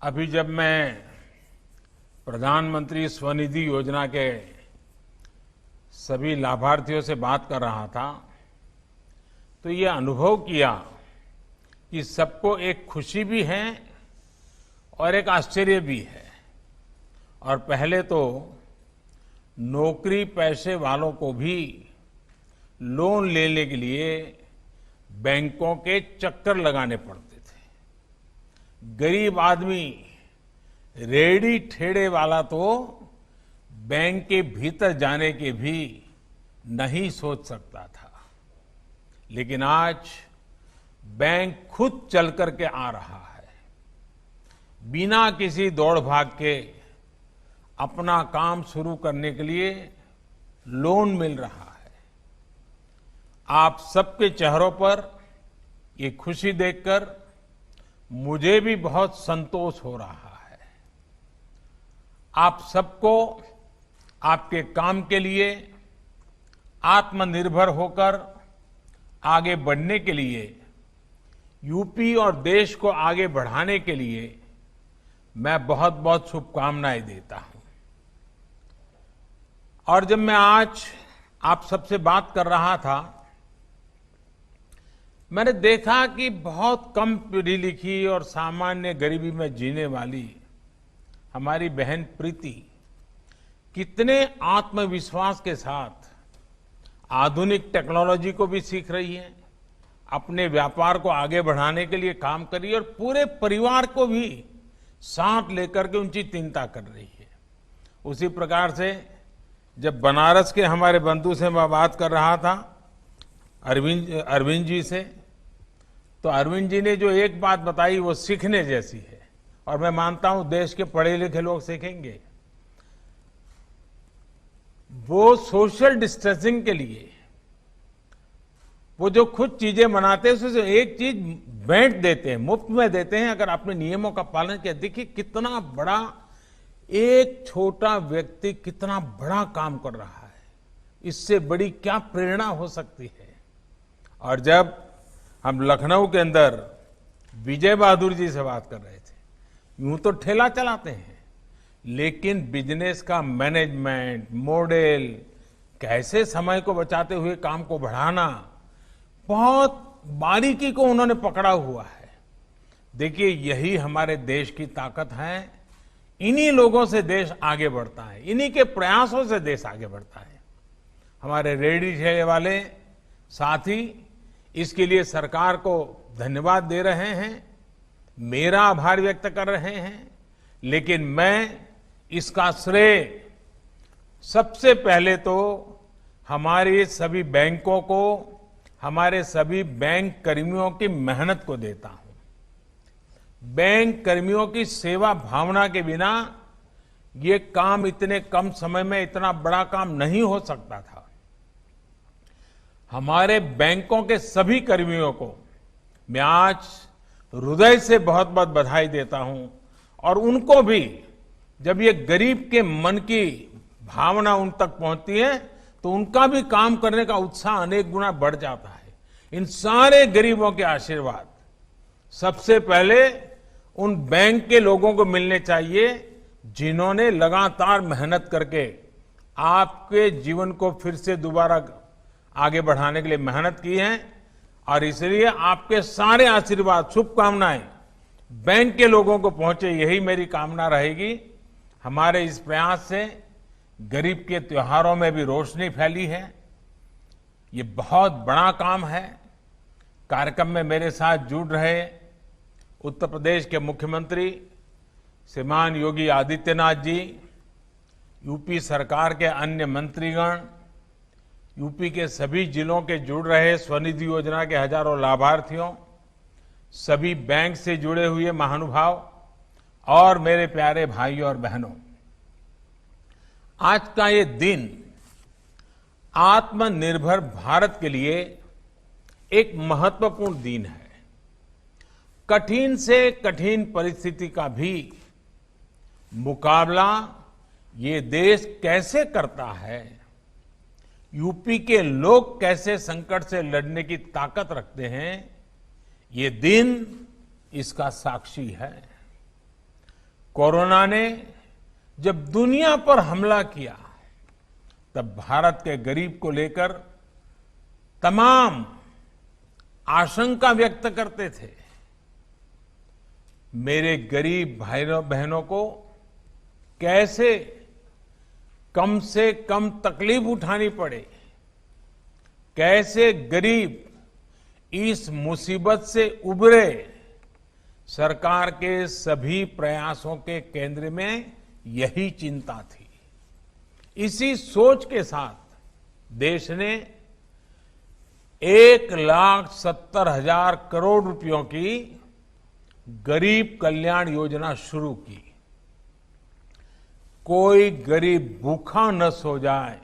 अभी जब मैं प्रधानमंत्री स्वनिधि योजना के सभी लाभार्थियों से बात कर रहा था तो ये अनुभव किया कि सबको एक खुशी भी है और एक आश्चर्य भी है। और पहले तो नौकरी पैसे वालों को भी लोन लेने के लिए बैंकों के चक्कर लगाने पड़ते थे। गरीब आदमी, रेडी ठेड़े वाला तो बैंक के भीतर जाने के भी नहीं सोच सकता था, लेकिन आज बैंक खुद चल करके आ रहा है। बिना किसी दौड़ भाग के अपना काम शुरू करने के लिए लोन मिल रहा है। आप सबके चेहरों पर ये खुशी देखकर मुझे भी बहुत संतोष हो रहा है। आप सबको आपके काम के लिए आत्मनिर्भर होकर आगे बढ़ने के लिए, यूपी और देश को आगे बढ़ाने के लिए मैं बहुत बहुत शुभकामनाएं देता हूं। और जब मैं आज आप सबसे बात कर रहा था, मैंने देखा कि बहुत कम पढ़ी लिखी और सामान्य गरीबी में जीने वाली हमारी बहन प्रीति कितने आत्मविश्वास के साथ आधुनिक टेक्नोलॉजी को भी सीख रही है, अपने व्यापार को आगे बढ़ाने के लिए काम कर रही है और पूरे परिवार को भी साथ लेकर के उनकी चिंता कर रही है। उसी प्रकार से जब बनारस के हमारे बंधु से मैं बात कर रहा था, अरविंद जी से, तो अरविंद जी ने जो एक बात बताई वो सीखने जैसी है और मैं मानता हूं देश के पढ़े लिखे लोग सीखेंगे। वो सोशल डिस्टेंसिंग के लिए वो जो खुद चीजें बनाते हैं उसमें से एक चीज भेंट देते हैं, मुफ्त में देते हैं। अगर आपने नियमों का पालन किया, देखिए कितना बड़ा एक छोटा व्यक्ति कितना बड़ा काम कर रहा है। इससे बड़ी क्या प्रेरणा हो सकती है। और जब हम लखनऊ के अंदर विजय बहादुर जी से बात कर रहे थे, यूं तो ठेला चलाते हैं लेकिन बिजनेस का मैनेजमेंट मॉडल, कैसे समय को बचाते हुए काम को बढ़ाना, बहुत बारीकी को उन्होंने पकड़ा हुआ है। देखिए यही हमारे देश की ताकत है। इन्हीं लोगों से देश आगे बढ़ता है, इन्हीं के प्रयासों से देश आगे बढ़ता है। हमारे रेहड़ी ठेले वाले साथी इसके लिए सरकार को धन्यवाद दे रहे हैं, मेरा आभार व्यक्त कर रहे हैं, लेकिन मैं इसका श्रेय सबसे पहले तो हमारे सभी बैंकों को, हमारे सभी बैंक कर्मियों की मेहनत को देता हूं। बैंक कर्मियों की सेवा भावना के बिना ये काम इतने कम समय में इतना बड़ा काम नहीं हो सकता था। हमारे बैंकों के सभी कर्मियों को मैं आज हृदय से बहुत बहुत बधाई देता हूं। और उनको भी जब ये गरीब के मन की भावना उन तक पहुंचती है तो उनका भी काम करने का उत्साह अनेक गुना बढ़ जाता है। इन सारे गरीबों के आशीर्वाद सबसे पहले उन बैंक के लोगों को मिलने चाहिए जिन्होंने लगातार मेहनत करके आपके जीवन को फिर से दोबारा आगे बढ़ाने के लिए मेहनत की है। और इसलिए आपके सारे आशीर्वाद, शुभकामनाएं बैंक के लोगों को पहुंचे, यही मेरी कामना रहेगी। हमारे इस प्रयास से गरीब के त्योहारों में भी रोशनी फैली है। ये बहुत बड़ा काम है। कार्यक्रम में मेरे साथ जुड़ रहे उत्तर प्रदेश के मुख्यमंत्री श्रीमान योगी आदित्यनाथ जी, यूपी सरकार के अन्य मंत्रीगण, यूपी के सभी जिलों के जुड़ रहे स्वनिधि योजना के हजारों लाभार्थियों, सभी बैंक से जुड़े हुए महानुभाव और मेरे प्यारे भाइयों और बहनों, आज का ये दिन आत्मनिर्भर भारत के लिए एक महत्वपूर्ण दिन है। कठिन से कठिन परिस्थिति का भी मुकाबला ये देश कैसे करता है, यूपी के लोग कैसे संकट से लड़ने की ताकत रखते हैं, ये दिन इसका साक्षी है। कोरोना ने जब दुनिया पर हमला किया तब भारत के गरीब को लेकर तमाम आशंका व्यक्त करते थे। मेरे गरीब भाइयों बहनों को कैसे कम से कम तकलीफ उठानी पड़े, कैसे गरीब इस मुसीबत से उबरे, सरकार के सभी प्रयासों के केंद्र में यही चिंता थी। इसी सोच के साथ देश ने 1,70,000 करोड़ रुपयों की गरीब कल्याण योजना शुरू की। कोई गरीब भूखा न सो जाए,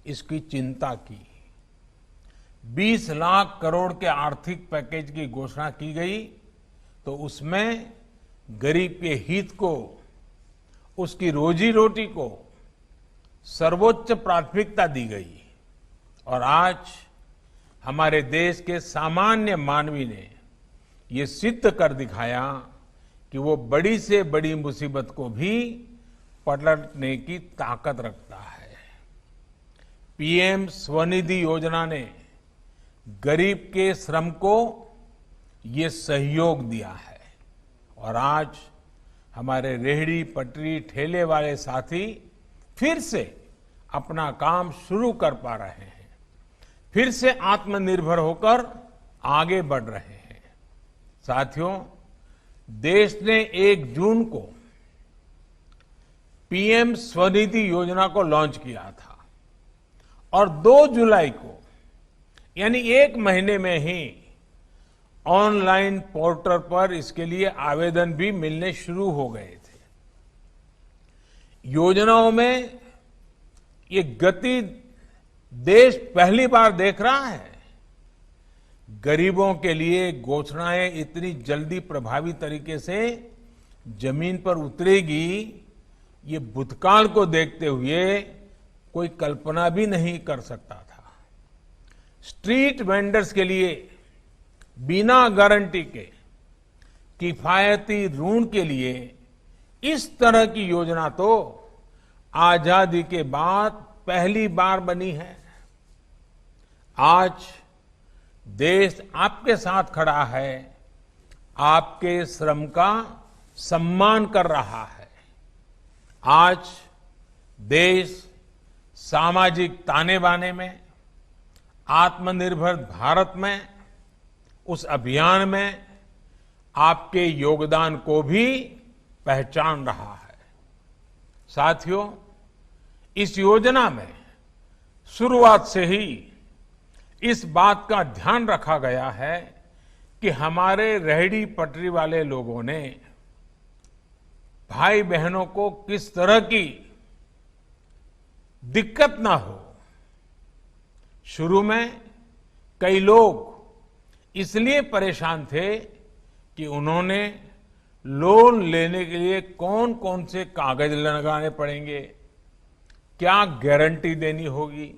इसकी चिंता की। 20 लाख करोड़ के आर्थिक पैकेज की घोषणा की गई तो उसमें गरीब के हित को, उसकी रोजी रोटी को सर्वोच्च प्राथमिकता दी गई। और आज हमारे देश के सामान्य मानवी ने ये सिद्ध कर दिखाया कि वो बड़ी से बड़ी मुसीबत को भी पलटने की ताकत रखता है। पीएम स्वनिधि योजना ने गरीब के श्रम को ये सहयोग दिया है और आज हमारे रेहड़ी पटरी ठेले वाले साथी फिर से अपना काम शुरू कर पा रहे हैं, फिर से आत्मनिर्भर होकर आगे बढ़ रहे हैं। साथियों, देश ने 1 जून को पीएम स्वनिधि योजना को लॉन्च किया था और 2 जुलाई को यानी 1 महीने में ही ऑनलाइन पोर्टल पर इसके लिए आवेदन भी मिलने शुरू हो गए थे। योजनाओं में ये गति देश पहली बार देख रहा है। गरीबों के लिए घोषणाएं इतनी जल्दी प्रभावी तरीके से जमीन पर उतरेगी, ये भूतकाल को देखते हुए कोई कल्पना भी नहीं कर सकता था। स्ट्रीट वेंडर्स के लिए बिना गारंटी के किफायती ऋण के लिए इस तरह की योजना तो आजादी के बाद पहली बार बनी है। आज देश आपके साथ खड़ा है, आपके श्रम का सम्मान कर रहा है। आज देश सामाजिक ताने बाने में, आत्मनिर्भर भारत में, उस अभियान में आपके योगदान को भी पहचान रहा है। साथियों, इस योजना में शुरुआत से ही इस बात का ध्यान रखा गया है कि हमारे रेहड़ी पटरी वाले लोगों ने, भाई बहनों को किस तरह की दिक्कत ना हो। शुरू में कई लोग इसलिए परेशान थे कि उन्होंने लोन लेने के लिए कौन कौन से कागज लगाने पड़ेंगे, क्या गारंटी देनी होगी।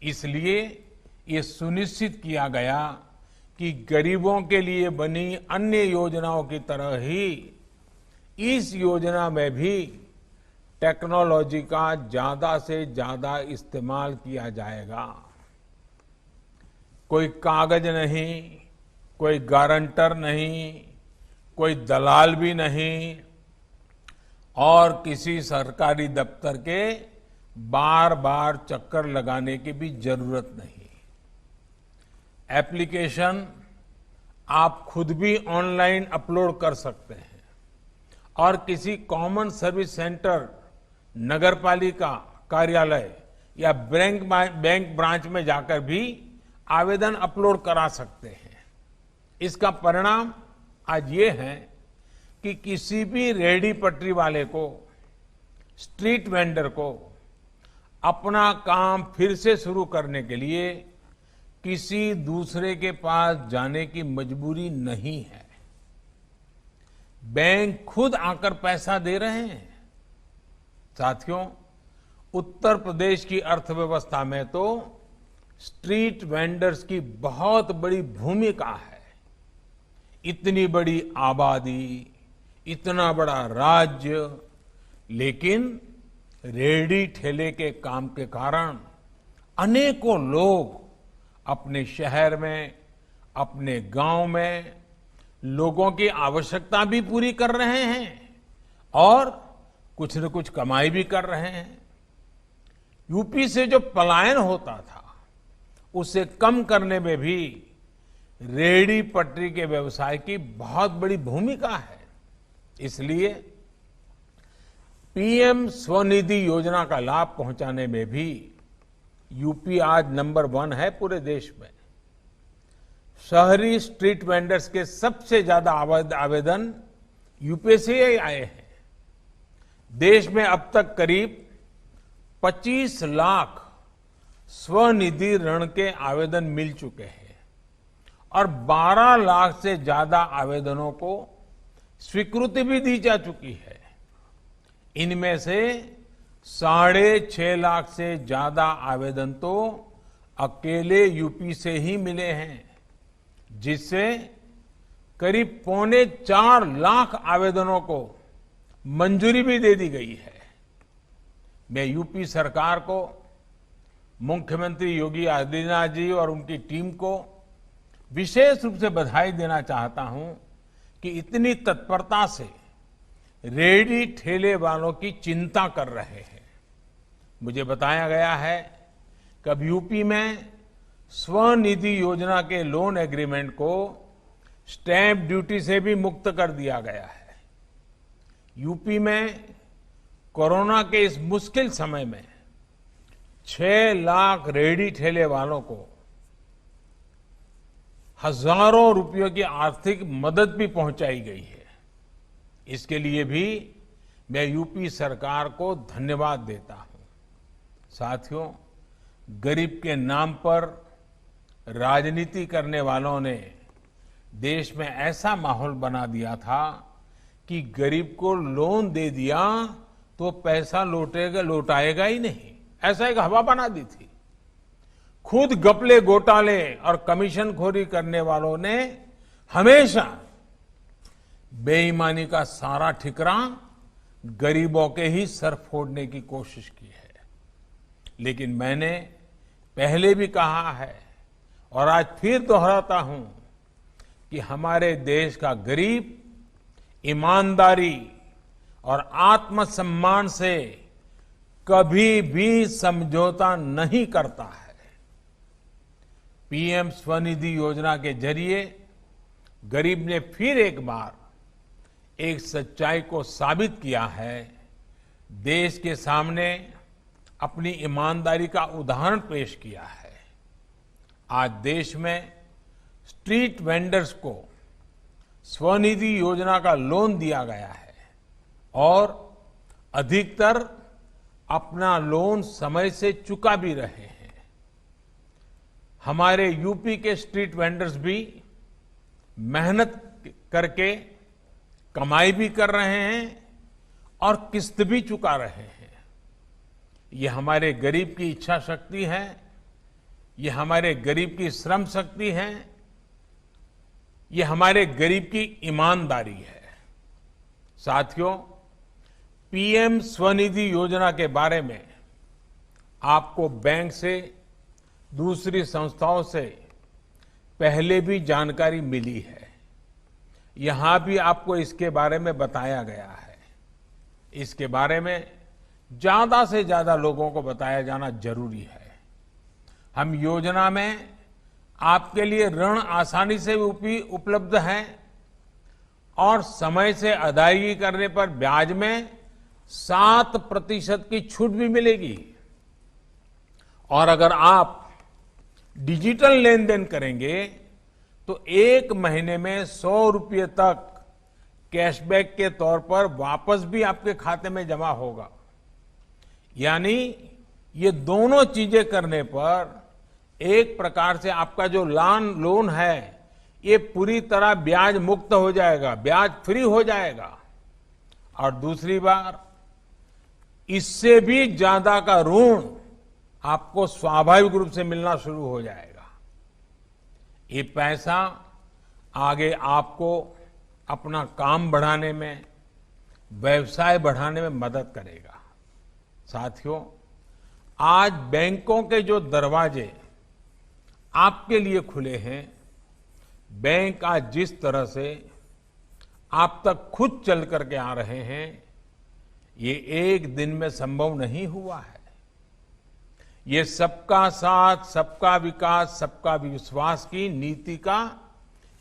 इसलिए ये सुनिश्चित किया गया कि गरीबों के लिए बनी अन्य योजनाओं की तरह ही इस योजना में भी टेक्नोलॉजी का ज्यादा से ज्यादा इस्तेमाल किया जाएगा। कोई कागज नहीं, कोई गारंटर नहीं, कोई दलाल भी नहीं और किसी सरकारी दफ्तर के बार बार चक्कर लगाने की भी जरूरत नहीं। एप्लीकेशन आप खुद भी ऑनलाइन अपलोड कर सकते हैं और किसी कॉमन सर्विस सेंटर, नगरपालिका कार्यालय या बैंक ब्रांच में जाकर भी आवेदन अपलोड करा सकते हैं। इसका परिणाम आज ये है कि किसी भी रेहड़ी पटरी वाले को, स्ट्रीट वेंडर को अपना काम फिर से शुरू करने के लिए किसी दूसरे के पास जाने की मजबूरी नहीं है। बैंक खुद आकर पैसा दे रहे हैं। साथियों, उत्तर प्रदेश की अर्थव्यवस्था में तो स्ट्रीट वेंडर्स की बहुत बड़ी भूमिका है। इतनी बड़ी आबादी, इतना बड़ा राज्य, लेकिन रेहड़ी ठेले के काम के कारण अनेकों लोग अपने शहर में, अपने गांव में लोगों की आवश्यकता भी पूरी कर रहे हैं और कुछ न कुछ कमाई भी कर रहे हैं। यूपी से जो पलायन होता था उसे कम करने में भी रेहड़ी पटरी के व्यवसाय की बहुत बड़ी भूमिका है। इसलिए पीएम स्वनिधि योजना का लाभ पहुंचाने में भी यूपी आज नंबर 1 है पूरे देश में। शहरी स्ट्रीट वेंडर्स के सबसे ज्यादा आवेदन यूपी से ही आए हैं। देश में अब तक करीब 25 लाख स्वनिधि ऋण के आवेदन मिल चुके हैं और 12 लाख से ज्यादा आवेदनों को स्वीकृति भी दी जा चुकी है। इनमें से 6.5 लाख से ज्यादा आवेदन तो अकेले यूपी से ही मिले हैं, जिससे करीब 3.25 लाख आवेदनों को मंजूरी भी दे दी गई है। मैं यूपी सरकार को, मुख्यमंत्री योगी आदित्यनाथ जी और उनकी टीम को विशेष रूप से बधाई देना चाहता हूं कि इतनी तत्परता से रेहड़ी ठेले वालों की चिंता कर रहे हैं। मुझे बताया गया है कि अब यूपी में स्वनिधि योजना के लोन एग्रीमेंट को स्टैंप ड्यूटी से भी मुक्त कर दिया गया है। यूपी में कोरोना के इस मुश्किल समय में 6 लाख रेहड़ी ठेले वालों को हजारों रुपयों की आर्थिक मदद भी पहुंचाई गई है। इसके लिए भी मैं यूपी सरकार को धन्यवाद देता हूं। साथियों, गरीब के नाम पर राजनीति करने वालों ने देश में ऐसा माहौल बना दिया था कि गरीब को लोन दे दिया तो पैसा लौटाएगा ही नहीं, ऐसा एक हवा बना दी थी। खुद घपले, घोटाले और कमीशनखोरी करने वालों ने हमेशा बेईमानी का सारा ठिकरा गरीबों के ही सर फोड़ने की कोशिश की है। लेकिन मैंने पहले भी कहा है और आज फिर दोहराता हूं कि हमारे देश का गरीब ईमानदारी और आत्मसम्मान से कभी भी समझौता नहीं करता है। पीएम स्वनिधि योजना के जरिए गरीब ने फिर एक बार एक सच्चाई को साबित किया है, देश के सामने अपनी ईमानदारी का उदाहरण पेश किया है। आज देश में स्ट्रीट वेंडर्स को स्वनिधि योजना का लोन दिया गया है और अधिकतर अपना लोन समय से चुका भी रहे हैं। हमारे यूपी के स्ट्रीट वेंडर्स भी मेहनत करके कमाई भी कर रहे हैं और किस्त भी चुका रहे हैं। ये हमारे गरीब की इच्छा शक्ति है, ये हमारे गरीब की श्रम शक्ति है, ये हमारे गरीब की ईमानदारी है। साथियों, पीएम स्वनिधि योजना के बारे में आपको बैंक से, दूसरी संस्थाओं से पहले भी जानकारी मिली है। यहां भी आपको इसके बारे में बताया गया है। इसके बारे में ज्यादा से ज्यादा लोगों को बताया जाना जरूरी है। हम योजना में आपके लिए ऋण आसानी से उपलब्ध है और समय से अदायगी करने पर ब्याज में 7% की छूट भी मिलेगी। और अगर आप डिजिटल लेन देन करेंगे तो 1 महीने में 100 रुपये तक कैशबैक के तौर पर वापस भी आपके खाते में जमा होगा। यानी ये दोनों चीजें करने पर एक प्रकार से आपका जो लोन है ये पूरी तरह ब्याज मुक्त हो जाएगा, ब्याज फ्री हो जाएगा। और दूसरी बार इससे भी ज्यादा का ऋण आपको स्वाभाविक रूप से मिलना शुरू हो जाएगा। ये पैसा आगे आपको अपना काम बढ़ाने में, व्यवसाय बढ़ाने में मदद करेगा। साथियों, आज बैंकों के जो दरवाजे आपके लिए खुले हैं, बैंक आज जिस तरह से आप तक खुद चल करके आ रहे हैं, ये एक दिन में संभव नहीं हुआ है। ये सबका साथ, सबका विकास, सबका विश्वास की नीति का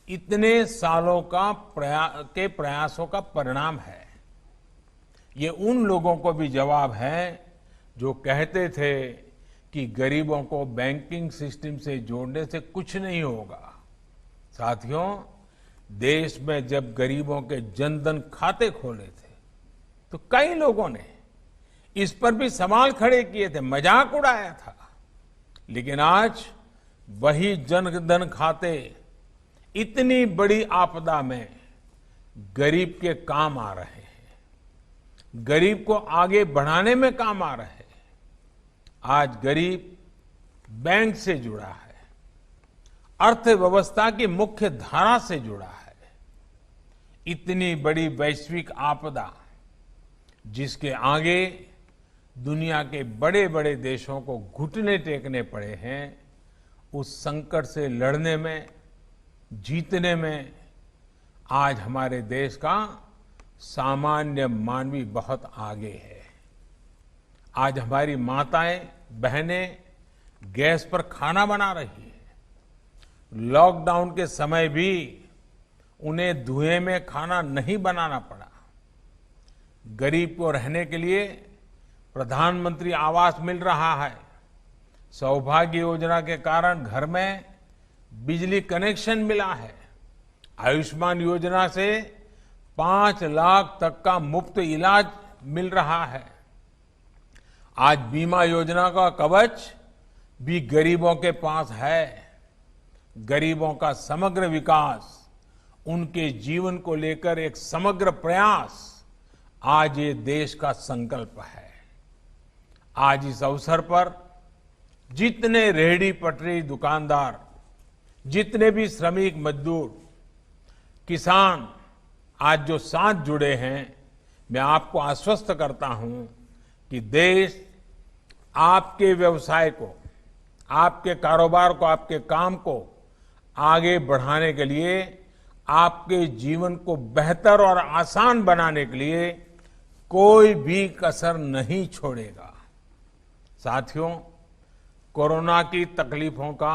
इतने सालों का प्रयासों का परिणाम है। ये उन लोगों को भी जवाब है जो कहते थे कि गरीबों को बैंकिंग सिस्टम से जोड़ने से कुछ नहीं होगा। साथियों, देश में जब गरीबों के जनधन खाते खोले थे तो कई लोगों ने इस पर भी सवाल खड़े किए थे, मजाक उड़ाया था। लेकिन आज वही जनधन खाते इतनी बड़ी आपदा में गरीब के काम आ रहे हैं, गरीब को आगे बढ़ाने में काम आ रहे हैं। आज गरीब बैंक से जुड़ा है, अर्थव्यवस्था की मुख्य धारा से जुड़ा है। इतनी बड़ी वैश्विक आपदा जिसके आगे दुनिया के बड़े बड़े देशों को घुटने टेकने पड़े हैं, उस संकट से लड़ने में, जीतने में आज हमारे देश का सामान्य मानवी बहुत आगे है। आज हमारी माताएं, बहनें गैस पर खाना बना रही है। लॉकडाउन के समय भी उन्हें धुएं में खाना नहीं बनाना पड़ा। गरीब को रहने के लिए प्रधानमंत्री आवास मिल रहा है। सौभाग्य योजना के कारण घर में बिजली कनेक्शन मिला है। आयुष्मान योजना से 5 लाख तक का मुफ्त इलाज मिल रहा है। आज बीमा योजना का कवच भी गरीबों के पास है। गरीबों का समग्र विकास, उनके जीवन को लेकर एक समग्र प्रयास आज ये देश का संकल्प है। आज इस अवसर पर जितने रेहड़ी पटरी दुकानदार, जितने भी श्रमिक मजदूर, किसान आज जो साथ जुड़े हैं, मैं आपको आश्वस्त करता हूं कि देश आपके व्यवसाय को, आपके कारोबार को, आपके काम को आगे बढ़ाने के लिए, आपके जीवन को बेहतर और आसान बनाने के लिए कोई भी कसर नहीं छोड़ेगा। साथियों, कोरोना की तकलीफों का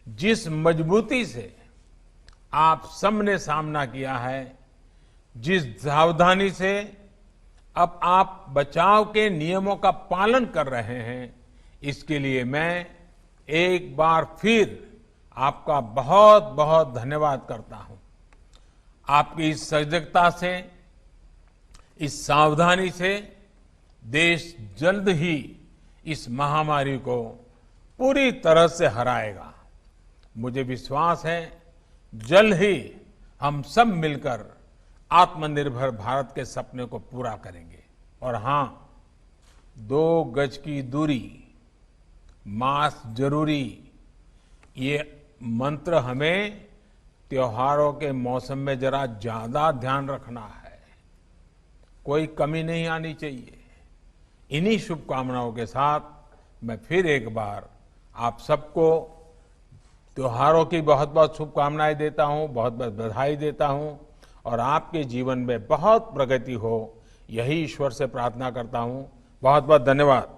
जिस मजबूती से आप सबने सामना किया है, जिस सावधानी से अब आप बचाव के नियमों का पालन कर रहे हैं, इसके लिए मैं एक बार फिर आपका बहुत बहुत धन्यवाद करता हूं। आपकी इस सजगता से, इस सावधानी से देश जल्द ही इस महामारी को पूरी तरह से हराएगा। मुझे विश्वास है जल्द ही हम सब मिलकर आत्मनिर्भर भारत के सपने को पूरा करेंगे। और हां, 2 गज की दूरी, मास्क जरूरी, ये मंत्र हमें त्योहारों के मौसम में जरा ज्यादा ध्यान रखना है। कोई कमी नहीं आनी चाहिए। इन्हीं शुभकामनाओं के साथ मैं फिर एक बार आप सबको त्योहारों की बहुत बहुत शुभकामनाएं देता हूं, बहुत बहुत बधाई देता हूं और आपके जीवन में बहुत प्रगति हो, यही ईश्वर से प्रार्थना करता हूं। बहुत बहुत धन्यवाद।